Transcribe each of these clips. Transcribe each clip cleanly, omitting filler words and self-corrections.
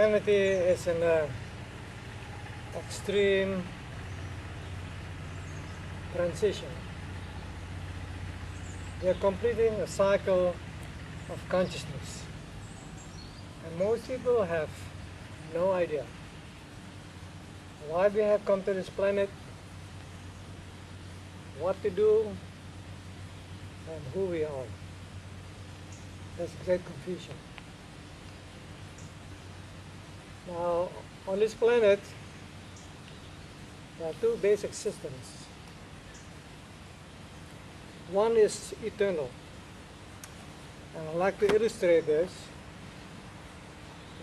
humanity is in an extreme transition. We are completing a cycle of consciousness, and most people have no idea why we have come to this planet, what to do, and who we are. There's great confusion. Now, on this planet, there are two basic systems. One is eternal, and I'd like to illustrate this.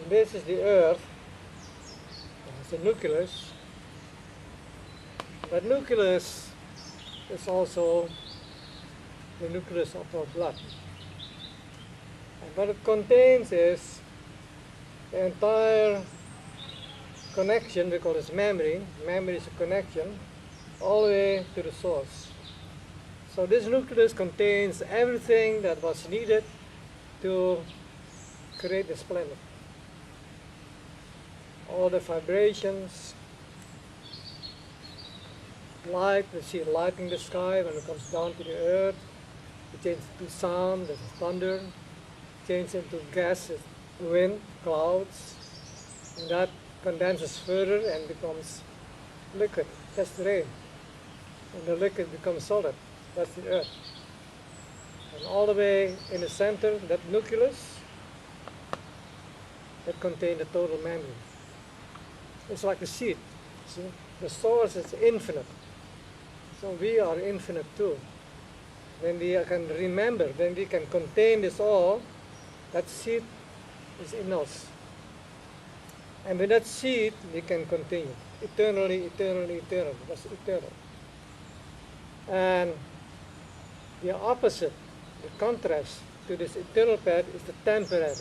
And this is the Earth. It's a nucleus. That nucleus is also the nucleus of our blood. And what it contains is the entire connection, we call this memory. Memory is a connection all the way to the source. So this nucleus contains everything that was needed to create this planet. All the vibrations, light, we see light in the sky when it comes down to the earth. It changes into sound, there's thunder. It changes into gas, wind, clouds. And that condenses further and becomes liquid. That's the rain. And the liquid becomes solid. That's the earth. And all the way in the center, that nucleus, that contains the total memory. It's like a seed. See? The source is infinite. So we are infinite too. When we can remember, when we can contain this all, that seed is in us. And with that seed, we can continue. Eternally, eternally, eternally. That's eternal. And the opposite, the contrast to this eternal path is the temporary.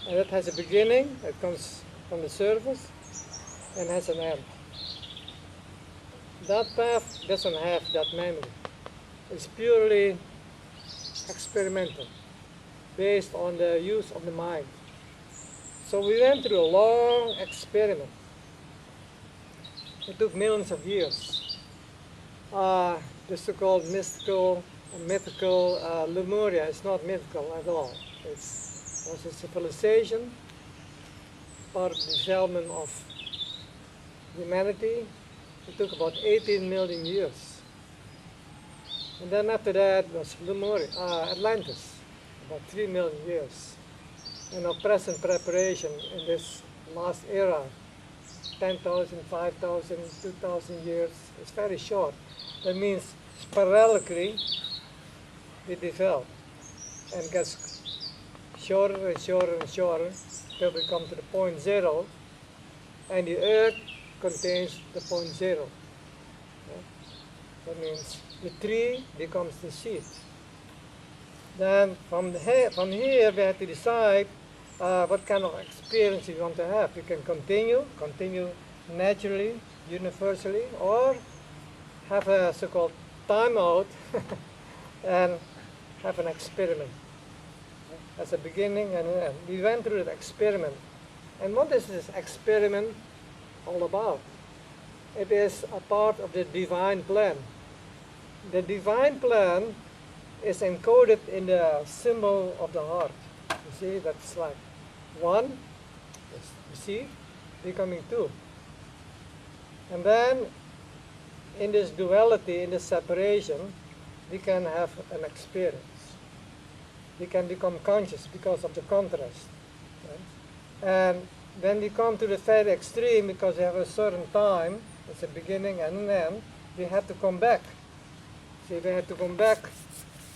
And it has a beginning, it comes from the surface, and has an end. That path doesn't have that memory. It's purely experimental, based on the use of the mind. So we went through a long experiment. It took millions of years. The so-called mystical, mythical Lemuria is not mythical at all. It's also civilization, part of the development of humanity. It took about 18 million years. And then after that was Lemuria, Atlantis, about 3 million years. And our present preparation in this last era, 10,000, 5,000, 2,000 years, is very short. That means sporadically we develop and gets shorter and shorter and shorter till we come to the point zero, and the earth contains the point zero. Yeah? That means the tree becomes the seed. Then from here we have to decide what kind of experience we want to have. We can continue naturally, universally, or have a so-called timeout and have an experiment. As a beginning and an end. We went through the experiment. And what is this experiment all about? It is a part of the divine plan. The divine plan is encoded in the symbol of the heart. You see, that's like one, you see, becoming two. And then in this duality, in this separation, we can have an experience. We can become conscious because of the contrast. Right? And when we come to the very extreme, because we have a certain time, it's a beginning and an end, we have to come back. See, we have to come back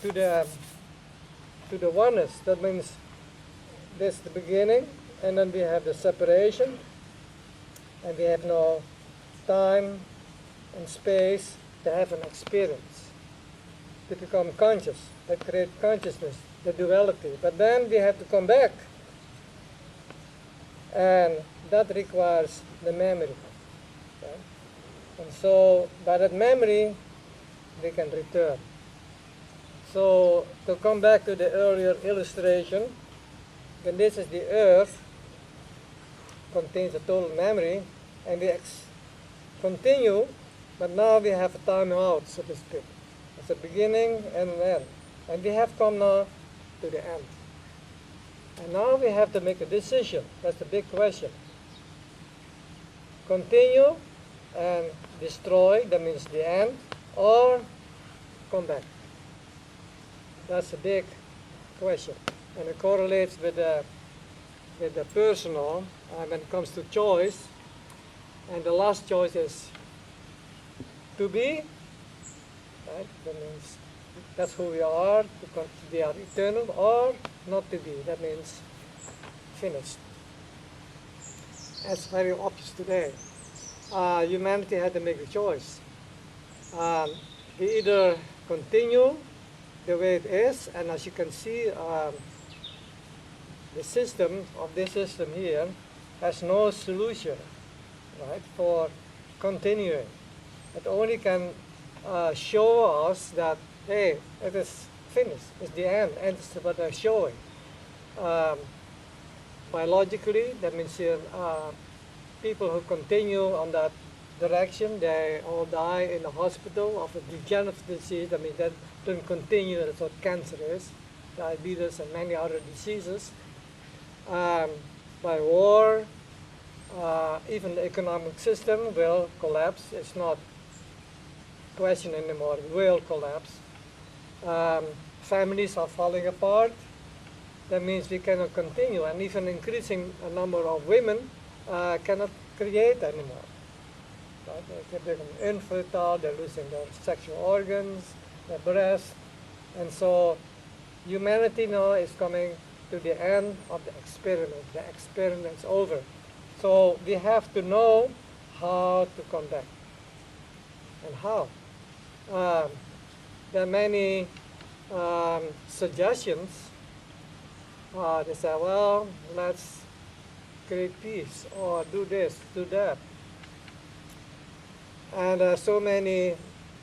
to the oneness. That means this is the beginning, and then we have the separation, and we have no time and space to have an experience, to become conscious, to create consciousness, the duality. But then we have to come back, and that requires the memory. Okay? And so by that memory, we can return. So to come back to the earlier illustration, then this is the earth, contains a total memory, and we continue, but now we have a time out, so to speak. It's a beginning and an end. And we have come now to the end. And now we have to make a decision. That's the big question. Continue and destroy, that means the end, or come back. That's a big question. And it correlates with the personal when it comes to choice. And the last choice is to be, right? That means that's who we are, we are eternal, or not to be. That means finished. That's very obvious today. Humanity had to make a choice. We either continue the way it is, and as you can see, the system of this system here has no solution, right, for continuing. It only can show us that, hey, it is finished, it's the end, and it's what they're showing. Biologically, that means people who continue on that direction, they all die in a hospital of a degenerative disease. I mean, that doesn't continue, that's what cancer is, diabetes and many other diseases. By war, even the economic system will collapse. It's not a question anymore, it will collapse. Families are falling apart. That means we cannot continue, and even increasing a number of women cannot create anymore. Right? They become infertile, they're losing their sexual organs, their breasts, and so humanity now is coming to the end of the experiment. The experiment's over. So we have to know how to come back. And how? There are many suggestions. They say, well, let's create peace, or do this, do that. And there are so many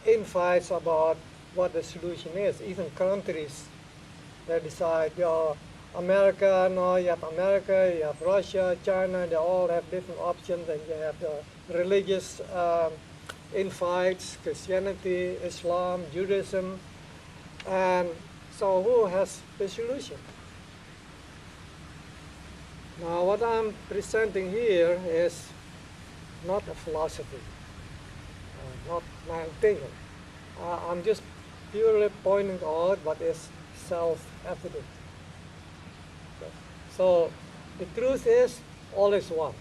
infights about what the solution is. Even countries, they decide, America, no, you have America, you have Russia, China, they all have different options, and you have the religious infights, Christianity, Islam, Judaism, and so who has the solution? Now what I'm presenting here is not a philosophy, not my opinion. I'm just purely pointing out what is self-evident. So the truth is, all is one.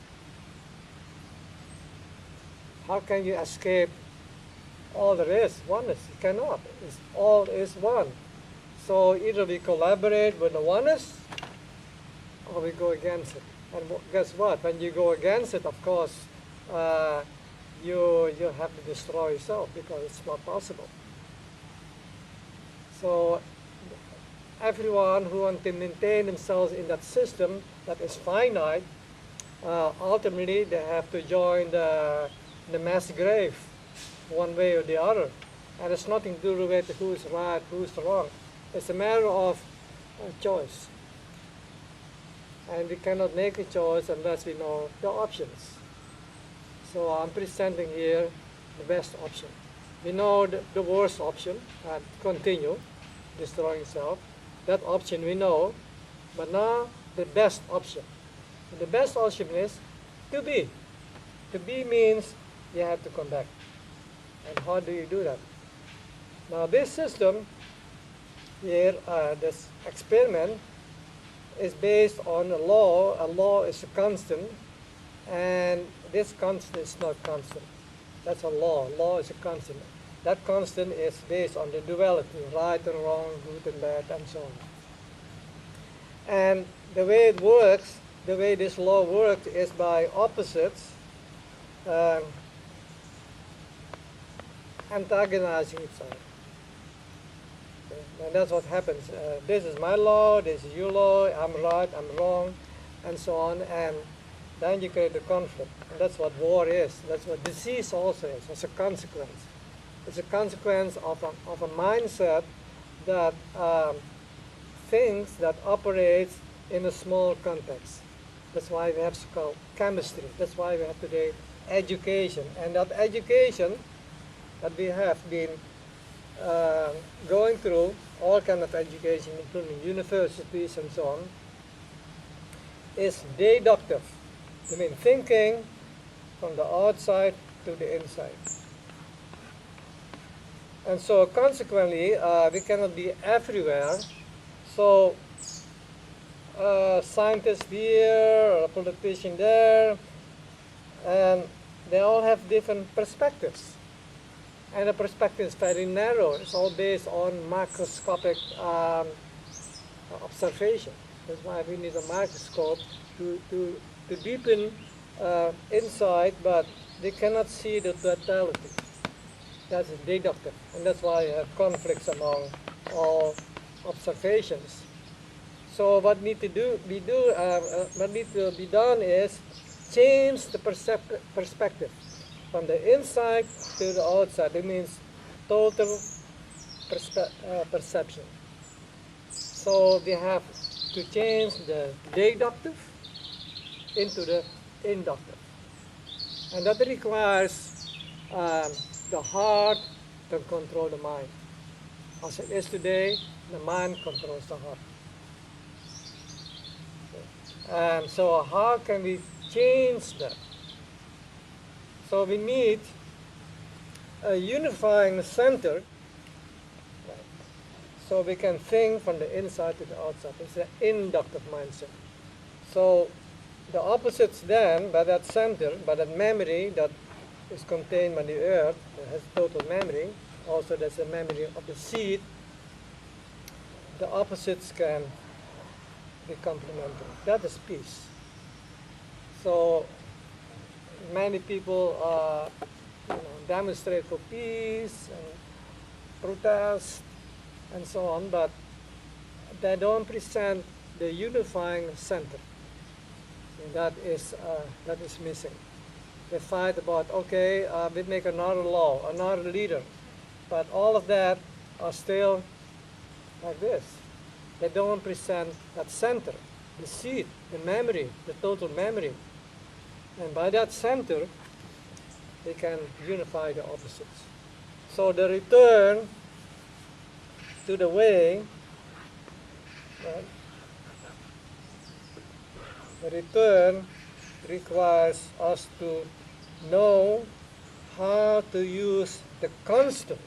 How can you escape all there is? Oneness. You cannot. All is one. So either we collaborate with the oneness, or we go against it. And guess what? When you go against it, of course, you have to destroy yourself, because it's not possible. So everyone who wants to maintain themselves in that system that is finite, ultimately they have to join the mass grave, one way or the other. And it's nothing to do with who's right, who's wrong. It's a matter of choice. And we cannot make a choice unless we know the options. So I'm presenting here the best option. We know the worst option, continue destroying self. That option we know, but now the best option. And the best option is to be. To be means you have to come back. And how do you do that? Now this system here, this experiment, is based on a law. A law is a constant, and this constant is not constant. That's a law. Law is a constant. That constant is based on the duality, right and wrong, good and bad, and so on. And the way it works, the way this law works, is by opposites antagonizing each other. Okay? And that's what happens. This is my law, this is your law, I'm right, I'm wrong, and so on. And then you create a conflict. And that's what war is. That's what disease also is. It's a consequence. It's a consequence of a mindset that thinks that operates in a small context. That's why we have so-called chemistry. That's why we have today education. And that education that we have been going through, all kind of education, including universities and so on, is deductive. I mean, thinking from the outside to the inside. And so consequently, we cannot be everywhere. So scientists here, or a politician there, and they all have different perspectives. And the perspective is very narrow. It's all based on microscopic observation. That's why we need a microscope to deepen inside, but they cannot see the totality. That's deductive, and that's why you have conflicts among all observations. So what need to be done is change the perspective from the inside to the outside. It means total perception. So we have to change the deductive into the inductive, and that requires the heart to control the mind. As it is today, the mind controls the heart. And so how can we change that? So we need a unifying center, so we can think from the inside to the outside. It's an inductive mindset. So the opposites then, by that center, by that memory that is contained by the earth, that has total memory, also there's a memory of the seed, the opposites can be complementary. That is peace. So many people demonstrate for peace and protest and so on, but they don't present the unifying center. And that is missing. They fight about, okay, we make another law, another leader, but all of that are still like this. They don't present that center, the seed, the memory, the total memory. And by that center, they can unify the opposites. So the return to the way, right? The return requires us to know how to use the constant.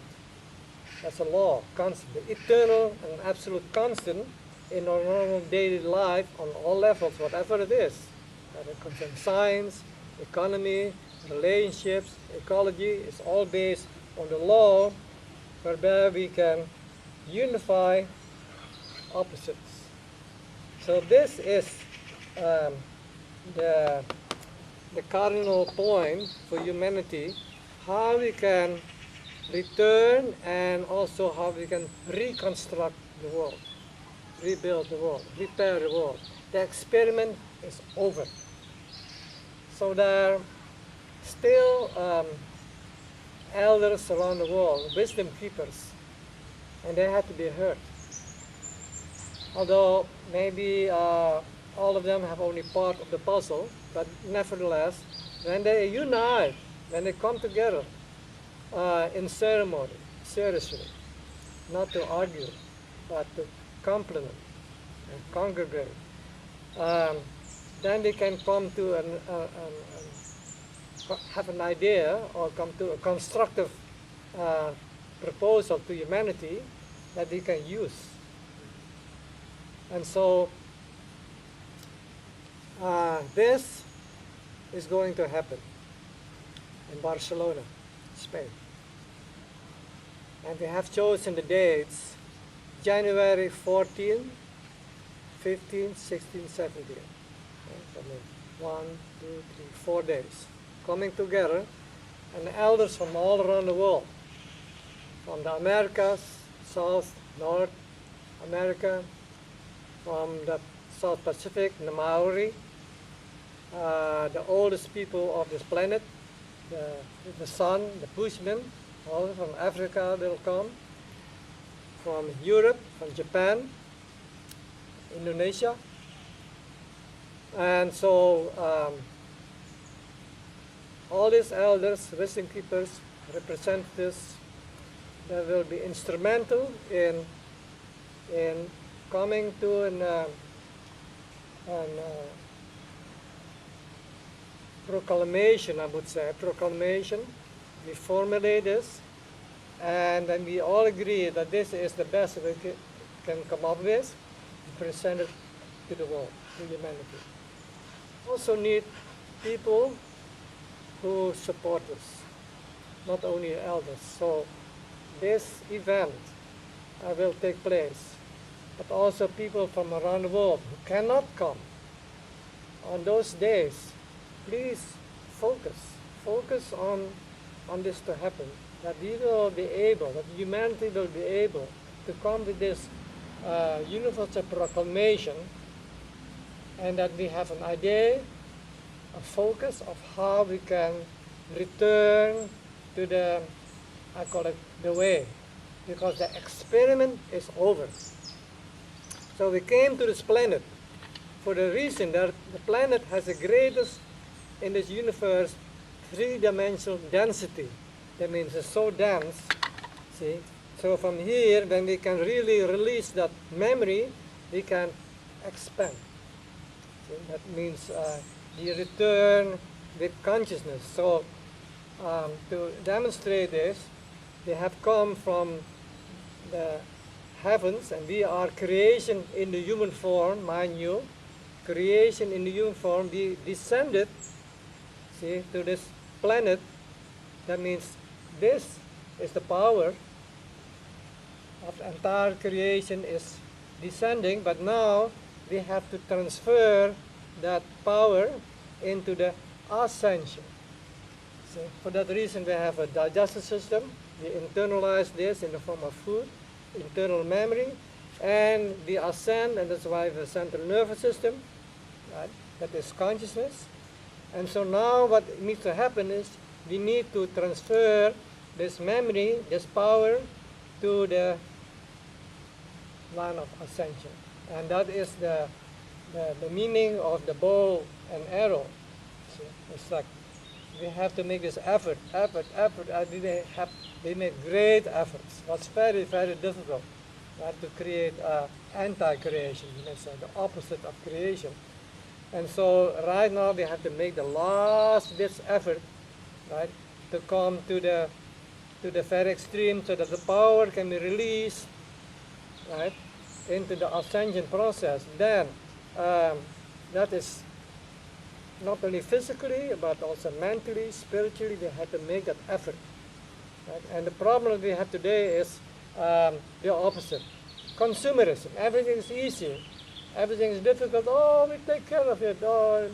That's a law, constant, the eternal and absolute constant in our normal daily life on all levels, whatever it is. That concerns science, economy, relationships, ecology. It's all based on the law whereby we can unify opposites. So this is the cardinal point for humanity, how we can return and also how we can reconstruct the world, rebuild the world, repair the world. The experiment is over. So there are still elders around the world, wisdom keepers, and they have to be heard. Although maybe all of them have only part of the puzzle, but nevertheless, when they unite, when they come together in ceremony, seriously, not to argue, but to complement and congregate, then they can come to have an idea or come to a constructive proposal to humanity that they can use. And so this is going to happen in Barcelona, Spain. And we have chosen the dates January 14, 15, 16, 17. Okay, so 1, 2, 3, 4 days coming together, and the elders from all around the world, from the Americas, South, North America, from the South Pacific, the Maori, the oldest people of this planet, the sun, the Bushmen, all from Africa they'll come, from Europe, from Japan, Indonesia, And so all these elders, wisdom keepers, representatives, that will be instrumental in coming to an proclamation, I would say, proclamation. We formulate this, and then we all agree that this is the best we can come up with, we present it to the world, to humanity. Also need people who support us, not only elders. So this event will take place, but also people from around the world who cannot come on those days. Please focus on this to happen, that we will be able, that humanity will be able to come with this universal proclamation, and that we have an idea, a focus of how we can return to the, I call it, the way, because the experiment is over. So we came to this planet for the reason that the planet has the greatest in this universe three-dimensional density. That means it's so dense, see? So from here, when we can really release that memory, we can expand. See? That means the return with consciousness. So to demonstrate this, they have come from the heavens, and we are creation in the human form, mind you. Creation in the human form, we descended, see, to this planet. That means this is the power of the entire creation is descending, but now we have to transfer that power into the ascension. See, for that reason we have a digestive system. We internalize this in the form of food, internal memory, and we ascend, and that's why we have a central nervous system, right? That is consciousness. And so now what needs to happen is we need to transfer this memory, this power, to the line of ascension. And that is the meaning of the bow and arrow. See? It's like we have to make this effort. They make great efforts. What's very, very difficult, right? To create anti-creation, you may say, the opposite of creation. And so right now we have to make the last ditch effort, right, to come to the very extreme, so that the power can be released, right, into the ascension process. Then that is not only physically, but also mentally, spiritually, we have to make that effort. Right? And the problem we have today is the opposite. Consumerism. Everything is easy. Everything is difficult. Oh, we take care of it. Oh,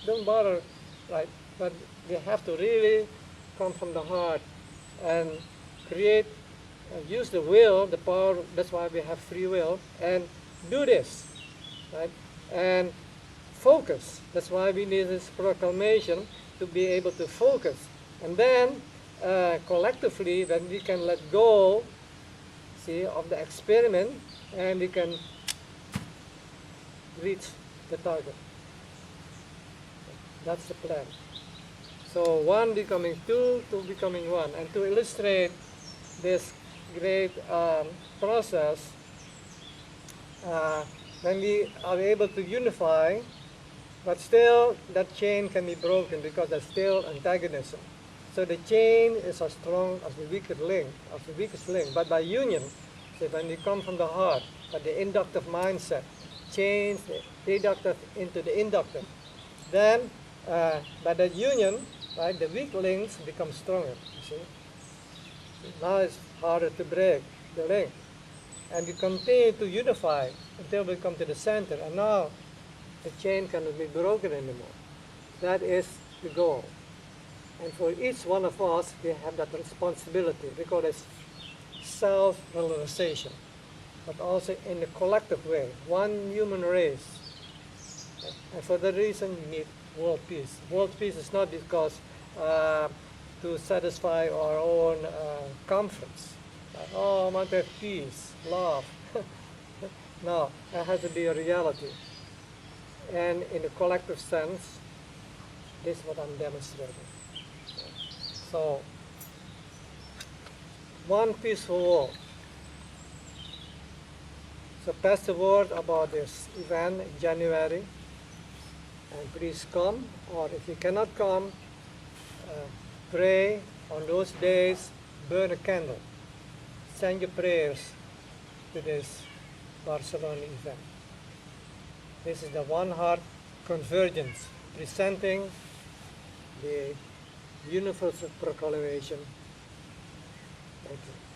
don't bother. Right? But we have to really come from the heart and create, use the will, the power. That's why we have free will, and do this. Right? And focus. That's why we need this proclamation to be able to focus. And then collectively, when we can let go, see, of the experiment, and we can reach the target. That's the plan. So one becoming two, two becoming one. And to illustrate this great process, when we are able to unify, but still that chain can be broken because there's still antagonism. So the chain is as strong as the weakest link, but by union, so when we come from the heart, but the inductive mindset, change the deductive into the inductive, then by that union, right, the weak links become stronger, you see. Now it's harder to break the link. And we continue to unify until we come to the center, and now the chain cannot be broken anymore. That is the goal. And for each one of us, we have that responsibility. We call this self-realization, but also in a collective way, one human race. And for that reason, we need world peace. World peace is not because to satisfy our own comforts. Oh, I want to have peace, love. No, it has to be a reality. and in a collective sense, this is what I'm demonstrating. So, one peaceful world. So pass the word about this event in January, and please come, or if you cannot come, pray on those days, burn a candle, send your prayers to this Barcelona event. This is the One Heart Convergence, presenting the Universal Proclamation. Thank you.